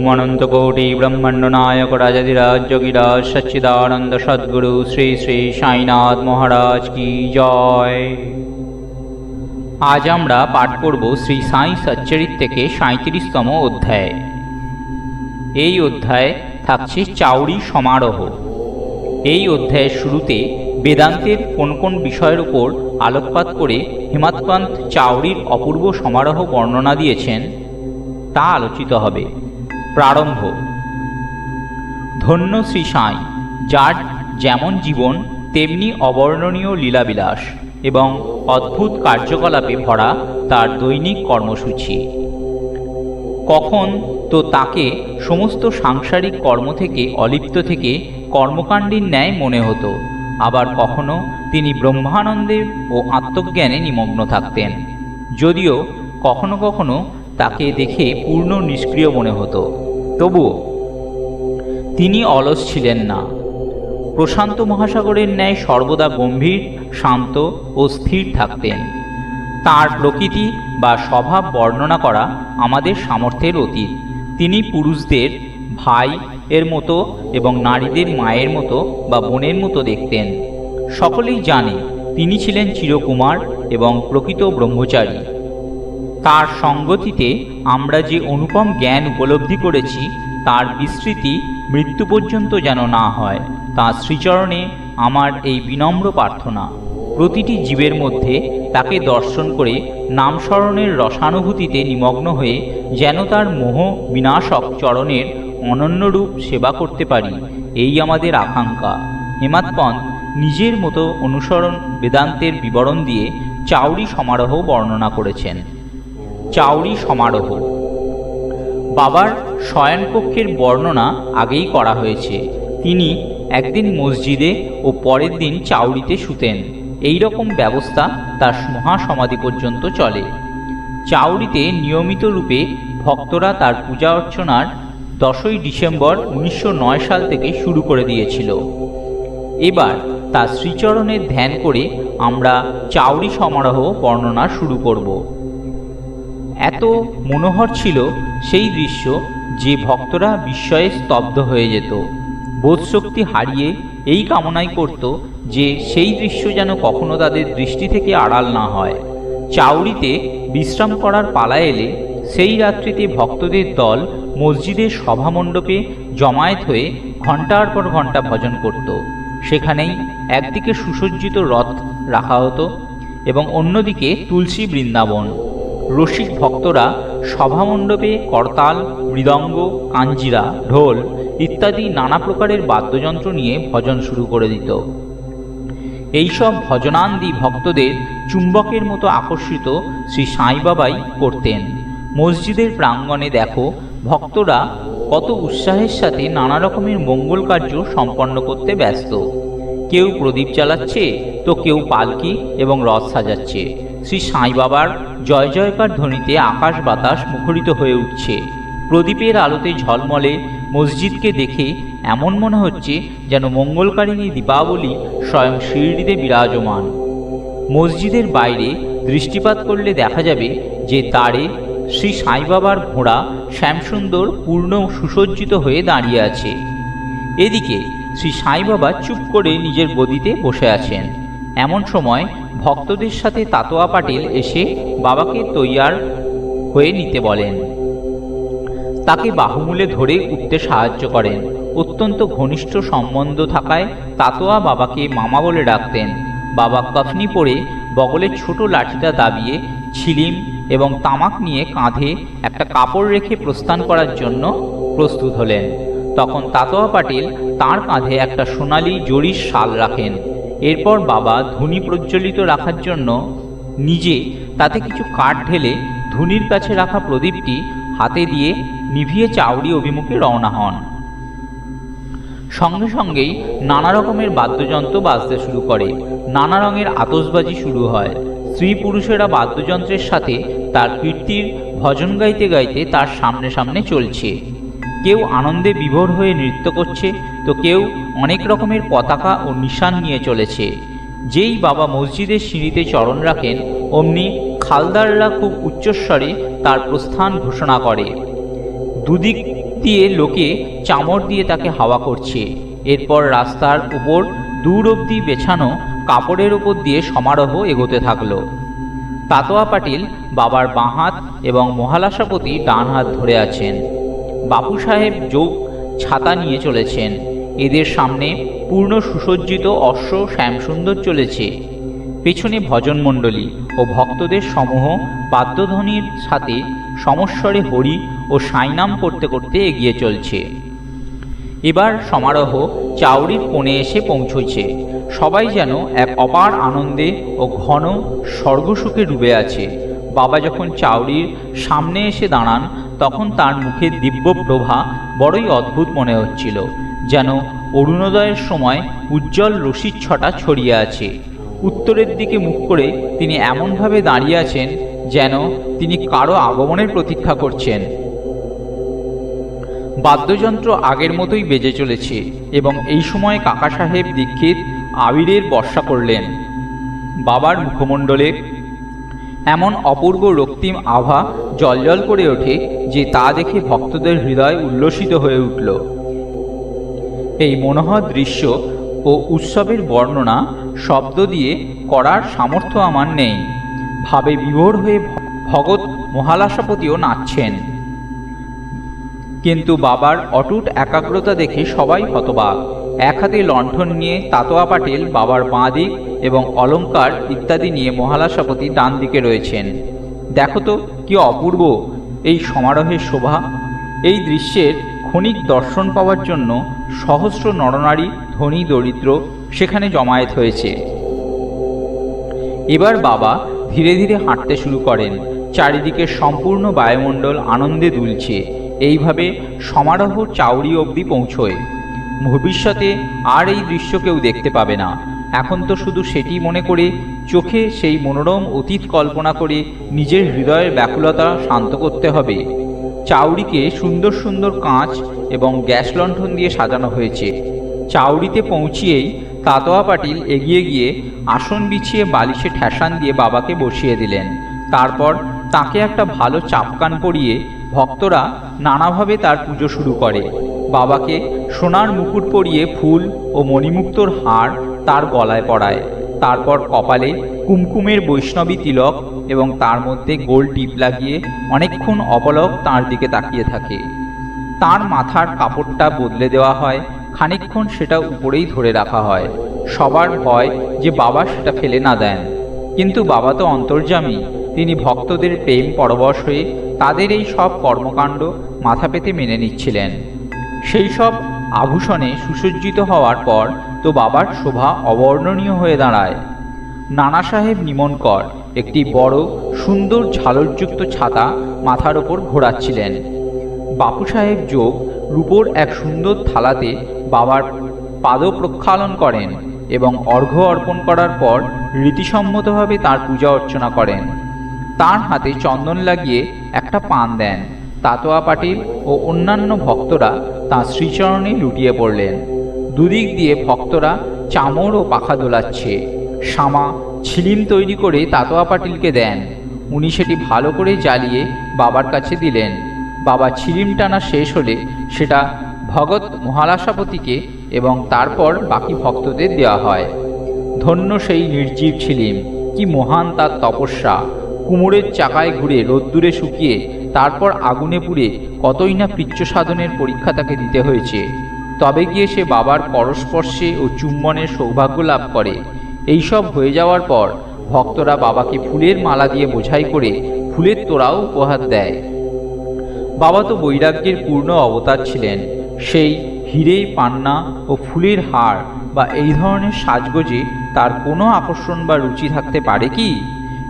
अनंत कोटि ब्रह्मांड नायक राजाधिराज जोगिराज सच्चिदानंद सद्गुरु श्री श्री साईनाथ महाराज की जय। आज আমরা পাঠ করব শ্রী সাই সচ্চরিত থেকে ৩৭তম অধ্যায়। এই অধ্যায়ে থাকছে চাউরি সমারোহ। এই অধ্যায়ের শুরুতে বেদান্তের কোন কোন বিষয়ের উপর আলোকপাত করে হেমাদপন্থ চাউরির অপূর্ব সমারোহ বর্ণনা দিয়েছেন তা আলোচিত হবে। প্রারম্ভ। ধন্য শ্রী সাই, যার যেমন জীবন তেমনি অবর্ণনীয় লীলাবিলাস এবং অদ্ভুত কার্যকলাপে ভরা তার দৈনিক কর্মসূচি। কখন তো তাকে সমস্ত সাংসারিক কর্ম থেকে অলিপ্ত থেকে কর্মকাণ্ডীর ন্যায় মনে হতো, আবার কখনো তিনি ব্রহ্মানন্দে ও আত্মজ্ঞানে নিমগ্ন থাকতেন। যদিও কখনো কখনো তাকে দেখে পূর্ণ নিষ্ক্রিয় মনে হতো, তবুও তিনি অলস ছিলেন না। প্রশান্ত মহাসাগরের ন্যায় সর্বদা গম্ভীর, শান্ত ও স্থির থাকতেন। তার প্রকৃতি বা স্বভাব বর্ণনা করা আমাদের সামর্থ্যের অতীত। তিনি পুরুষদের ভাই এর মতো এবং নারীদের মায়ের মতো বা বোনের মতো দেখতেন। সকলেই জানে তিনি ছিলেন চিরকুমার এবং প্রকৃত ব্রহ্মচারী। তার সঙ্গতিতে আমরা যে অনুপম জ্ঞান উপলব্ধি করেছি তার বিস্তৃতি মৃত্যু পর্যন্ত যেন না হয়, তাঁর শ্রীচরণে আমার এই বিনম্র প্রার্থনা। প্রতিটি জীবের মধ্যে তাকে দর্শন করে নামস্মরণের রসানুভূতিতে নিমগ্ন হয়ে যেন তার মোহ বিনাশক চরণের অনন্যরূপ সেবা করতে পারি, এই আমাদের আকাঙ্ক্ষা। হেমাদপন্থ নিজের মতো অনুসরণ বেদান্তের বিবরণ দিয়ে চাউরি সমারোহ বর্ণনা করেছেন। চাউরি সমারোহ। বাবার শয়নকক্ষের বর্ণনা আগেই করা হয়েছে। তিনি একদিন মসজিদে ও পরের দিন চাউরিতে শুতেন। এই রকম ব্যবস্থা তার মহাসমাধি পর্যন্ত চলে। চাউরিতে নিয়মিত রূপে ভক্তরা তার পূজা অর্চনার 10ই ডিসেম্বর 1909 সাল থেকে শুরু করে দিয়েছিল। এবার তার শ্রীচরণের ধ্যান করে আমরা চাউরি সমারোহ বর্ণনা শুরু করব। এত মনোহর ছিল সেই দৃশ্য যে ভক্তরা বিস্ময়ে স্তব্ধ হয়ে যেত। বোধশক্তি হারিয়ে এই কামনাই করত যে সেই দৃশ্য যেন কখনো তাদের দৃষ্টি থেকে আড়াল না হয়। চাউরিতে বিশ্রাম করার পালা এলে সেই রাত্রিতে ভক্তদের দল মসজিদের সভামণ্ডপে জমায়েত হয়ে ঘণ্টার পর ঘণ্টা ভজন করত। সেখানেই একদিকে সুসজ্জিত রথ রাখা হতো এবং অন্যদিকে তুলসী বৃন্দাবন। রসিক ভক্তরা সভামণ্ডপে করতাল, মৃদঙ্গ, কাঞ্জিরা, ঢোল ইত্যাদি নানা প্রকারের বাদ্যযন্ত্র নিয়ে ভজন শুরু করে দিত। এইসব ভজনান্দি ভক্তদের চুম্বকের মতো আকর্ষিত শ্রী সাই বাবাই করতেন। মসজিদের প্রাঙ্গণে দেখো ভক্তরা কত উৎসাহের সাথে নানা রকমের মঙ্গল কার্য সম্পন্ন করতে ব্যস্ত। কেউ প্রদীপ জ্বালাচ্ছে তো কেউ পালকি এবং রথ সাজাচ্ছে। শ্রী সাই বাবার জয় জয়কার ধ্বনিতে আকাশ বাতাস মুখরিত হয়ে উঠছে। প্রদীপের আলোতে ঝলমলে মসজিদকে দেখে এমন মনে হচ্ছে যেন মঙ্গলকারিণী দীপাবলি স্বয়ং শিরডিতে বিরাজমান। মসজিদের বাইরে দৃষ্টিপাত করলে দেখা যাবে যে দ্বারে শ্রী সাই বাবার ঘোড়া শ্যামসুন্দর পূর্ণ সুসজ্জিত হয়ে দাঁড়িয়ে আছে। এদিকে শ্রী সাই বাবা চুপ করে নিজের গদিতে বসে আছেন। এমন সময় ভক্তদের সাথে তাতোয়া পাটিল এসে বাবাকে তৈয়ার হয়ে নিতে বলেন। তাকে বাহুমূলে ধরে উঠতে সাহায্য করেন। অত্যন্ত ঘনিষ্ঠ সম্বন্ধ থাকায় তাতোয়া বাবাকে মামা বলে ডাকতেন। বাবা কফনি পরে বগলের ছোট লাঠিটা দাবিয়ে ছিলিম এবং তামাক নিয়ে কাঁধে একটা কাপড় রেখে প্রস্থান করার জন্য প্রস্তুত হলেন। তখন তাতোয়া পাটিল তাঁর কাঁধে একটা সোনালি জরির শাল রাখেন। এরপর বাবা ধুনি প্রজ্বলিত রাখার জন্য নিজে তাতে কিছু কাঠ ঢেলে ধুনির কাছে রাখা প্রদীপটি হাতে দিয়ে নিভিয়ে চাউরি অভিমুখে রওনা হন। সঙ্গে সঙ্গেই নানা রকমের বাদ্যযন্ত্র বাজতে শুরু করে। নানা রঙের আতশবাজি শুরু হয়। স্ত্রী পুরুষেরা বাদ্যযন্ত্রের সাথে তার কীর্তির ভজন গাইতে গাইতে তার সামনে সামনে চলছে। কেউ আনন্দে বিভোর হয়ে নৃত্য করছে তো কেউ অনেক রকমের পতাকা ও নিশান নিয়ে চলেছে। যেই বাবা মসজিদের সিঁড়িতে চরণ রাখেন অমনি খালদাররা খুব উচ্চস্বরে তার প্রস্থান ঘোষণা করে। দুদিক দিয়ে লোকে চামড় দিয়ে তাকে হাওয়া করছে। এরপর রাস্তার উপর দূর অবধি বেছানো কাপড়ের উপর দিয়ে সমারোহ এগোতে থাকলো। তাতোয়া পাটিল বাবার বাঁ হাত এবং মহালাসাপতি ডান হাত ধরে আছেন। বাপু সাহেব যোগ ছাতা নিয়ে চলেছেন। এদের সামনে পূর্ণ সুসজ্জিত অশ্ব শ্যামসুন্দর চলেছে। পেছনে ভজন মণ্ডলী ও ভক্তদের সমূহ বাদ্যধ্বনির সাথে সমস্বরে হরি ও সাইনাম করতে করতে এগিয়ে চলছে। এবার সমারোহ চাউরির কোণে এসে পৌঁছেছে। সবাই যেন এক অপার আনন্দে ও ঘন স্বর্গসুখে ডুবে আছে। বাবা যখন চাউরির সামনে এসে দাঁড়ান তখন তার মুখের দিব্য প্রভা বড়ই অদ্ভুত মনে হচ্ছিল, যেন অরুণোদয়ের সময় উজ্জ্বল রশ্মির ছটা ছড়িয়ে আছে। উত্তরের দিকে মুখ করে তিনি এমনভাবে দাঁড়িয়ে আছেন যেন তিনি কারো আগমনের প্রতীক্ষা করছেন। বাদ্যযন্ত্র আগের মতোই বেজে চলেছে এবং এই সময় কাকা সাহেব দীক্ষিত আবিরের বর্ষা করলেন। বাবার মুখমণ্ডলে এমন অপূর্ব রক্তিম আভা জ্বলজ্বল করে ওঠে যে তা দেখে ভক্তদের হৃদয় উল্লসিত হয়ে উঠল। এই মনোহর দৃশ্য ও উৎসবের বর্ণনা শব্দ দিয়ে করার সামর্থ্য আমার নেই। ভাবে বিভোর হয়ে ভগৎ মহালাসাপতিও নাচছেন। কিন্তু বাবার অটুট একাগ্রতা দেখে সবাই হতবাক। এক হাতে লণ্ঠন নিয়ে তাতোয়া পাটিল বাবার বাঁ দিক এবং অলঙ্কার ইত্যাদি নিয়ে মহালাসাপতি ডান দিকে রয়েছেন। দেখো তো কি অপূর্ব এই সমারোহের শোভা! এই দৃশ্যের ক্ষণিক দর্শন পাওয়ার জন্য সহস্র নরনারী ধনী দরিদ্র সেখানে জমায়েত হয়েছে। এবার বাবা ধীরে ধীরে হাঁটতে শুরু করেন। চারিদিকে সম্পূর্ণ বায়ুমণ্ডল আনন্দে দুলছে। এইভাবে সমারোহ চাউরি অবধি পৌঁছয়। ভবিষ্যতে আর এই দৃশ্য কেউ দেখতে পাবে না। এখন তো শুধু সেটি মনে করে চোখে সেই মনোরম অতীত কল্পনা করে নিজের হৃদয়ের ব্যাকুলতা শান্ত করতে হবে। চাউরিকে সুন্দর সুন্দর কাঁচ এবং গ্যাস লণ্ঠন দিয়ে সাজানো হয়েছে। চাউরিতে পৌঁছিয়েই তাতোয়া পাটিল এগিয়ে গিয়ে আসন বিছিয়ে বালিশে ঠেসান দিয়ে বাবাকে বসিয়ে দিলেন। তারপর তাকে একটা ভালো চাপকান পরিয়ে ভক্তরা নানাভাবে তার পুজো শুরু করে। বাবাকে সোনার মুকুট পরিয়ে ফুল ও মণিমুক্তোর হার তার গলায় পরায়। তারপর কপালে কুমকুমের বৈষ্ণবী তিলক এবং তার মধ্যে গোল টিপ লাগিয়ে অনেকক্ষণ অপলক তাঁর দিকে তাকিয়ে থাকে। তার মাথার কাপড়টা বদলে দেওয়া হয়। খানিকক্ষণ সেটা উপরেই ধরে রাখা হয়। সবার ভয় যে বাবা সেটা ফেলে না দেন। কিন্তু বাবা তো অন্তর্যামী। তিনি ভক্তদের প্রেম পরবশ হয়ে তাদের এই সব কর্মকাণ্ড মাথা পেতে মেনে নিচ্ছিলেন। সেই সব আভূষণে সুসজ্জিত হওয়ার পর তো বাবার শোভা অবর্ণনীয় হয়ে দাঁড়ায়। নানা সাহেব নিমনকর একটি বড় সুন্দর ঝালরযুক্ত ছাতা মাথার ওপর ঘোরাচ্ছিলেন। বাপু সাহেব যোগ রূপোর এক সুন্দর থালাতে বাবার পাদ প্রক্ষালন করেন এবং অর্ঘ্য অর্পণ করার পর রীতিসম্মতভাবে তার পূজা অর্চনা করেন। তার হাতে চন্দন লাগিয়ে একটা পান দেন। তাতোয়া পাটিল ও অন্যান্য ভক্তরা তাঁর শ্রীচরণে লুটিয়ে পড়লেন। দুদিক দিয়ে ভক্তরা চামর ও পাখা দোলাচ্ছে। শামা ছিলিম তৈরি করে তাতোয়া পাটিলকে দেন। উনি সেটি ভালো করে জ্বালিয়ে বাবার কাছে দিলেন। বাবা ছিলিম টানা শেষ হলে সেটা ভগৎ মহালাসাপতিকে এবং তারপর বাকি ভক্তদের দেওয়া হয়। ধন্য সেই নির্জীব ছিলিম! কি মহান তার তপস্যা! কুমোরের চাকায় ঘুরে রোদ্দুরে শুকিয়ে তারপর আগুনে পুড়ে কতই না পৃচ্ছ সাধনের পরীক্ষা তাকে দিতে হয়েছে। তবে গিয়ে সে বাবার পরস্পর্শে ও চুম্বনের সৌভাগ্য লাভ করে। এইসব হয়ে যাওয়ার পর ভক্তরা বাবাকে ফুলের মালা দিয়ে বোঝাই করে ফুলের তোড়াও উপহার দেয়। বাবা তো বৈরাগ্যের পূর্ণ অবতার ছিলেন। সেই হিরে পান্না ও ফুলের হার বা এই ধরনের সাজগোজে তার কোনো আকর্ষণ বা রুচি থাকতে পারে কি?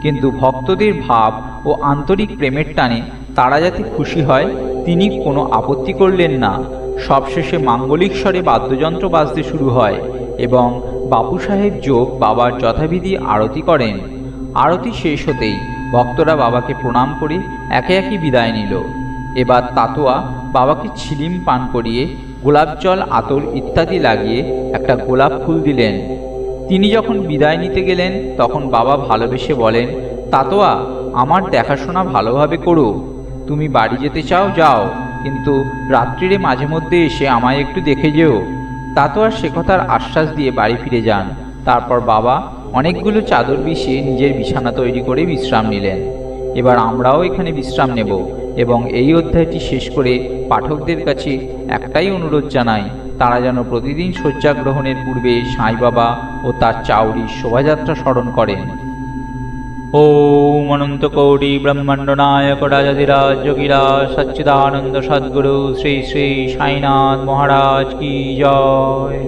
কিন্তু ভক্তদের ভাব ও আন্তরিক প্রেমের টানে তারা যাতে খুশি হয় তিনি কোনো আপত্তি করলেন না। সবশেষে মাঙ্গলিক স্বরে বাদ্যযন্ত্র বাজতে শুরু হয় এবং বাপু সাহেব যোগ বাবার যথাবিধি আরতি করেন। আরতি শেষ হতেই ভক্তরা বাবাকে প্রণাম করে একে একে বিদায় নিল। এবার তাতোয়া বাবাকে ছিলিম পান করিয়ে গোলাপ জল আতর ইত্যাদি লাগিয়ে একটা গোলাপ ফুল দিলেন। তিনি যখন বিদায় নিতে গেলেন তখন বাবা ভালোবেসে বলেন, তাতোয়া, আমার দেখাশোনা ভালোভাবে করো। তুমি বাড়ি যেতে চাও যাও, কিন্তু রাত্রিরে মাঝে মধ্যে এসে আমায় একটু দেখে যেও। তা তো আর সে কথার আশ্বাস দিয়ে বাড়ি ফিরে যান। তারপর বাবা অনেকগুলো চাদর বিছিয়ে নিজের বিছানা তৈরি করে বিশ্রাম নিলেন। এবার আমরাও এখানে বিশ্রাম নেব এবং এই অধ্যায়টি শেষ করে পাঠকদের কাছে একটাই অনুরোধ জানাই, তারা যেন প্রতিদিন শয্যা গ্রহণের পূর্বে সাঁই বাবা ও তার চাউরির শোভাযাত্রা স্মরণ করেন। ওম অনন্ত কোটি ব্রহ্মাণ্ড নায়ক রাজাধিরাজ যোগীরাজ সচ্চিদানন্দ সদ্গুরু শ্রী শ্রী সাইনাথ মহারাজ কি জয়।